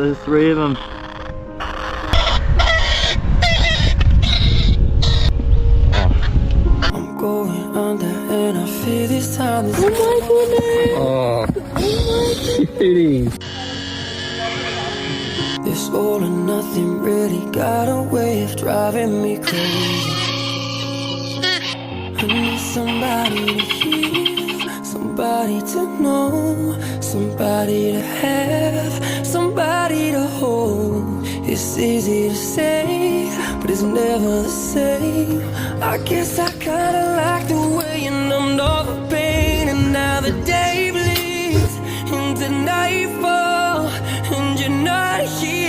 there's 3 of them. I'm going under and I feel this time. Oh my goodness! Oh, cuties. This all or nothing really got a way of driving me crazy. I need somebody to hear, somebody to know, somebody to have, somebody to hold. It's easy to say, but it's never the same. I guess I kinda like the way you numbed all the pain, and now the day bleeds into nightfall, and you're not here.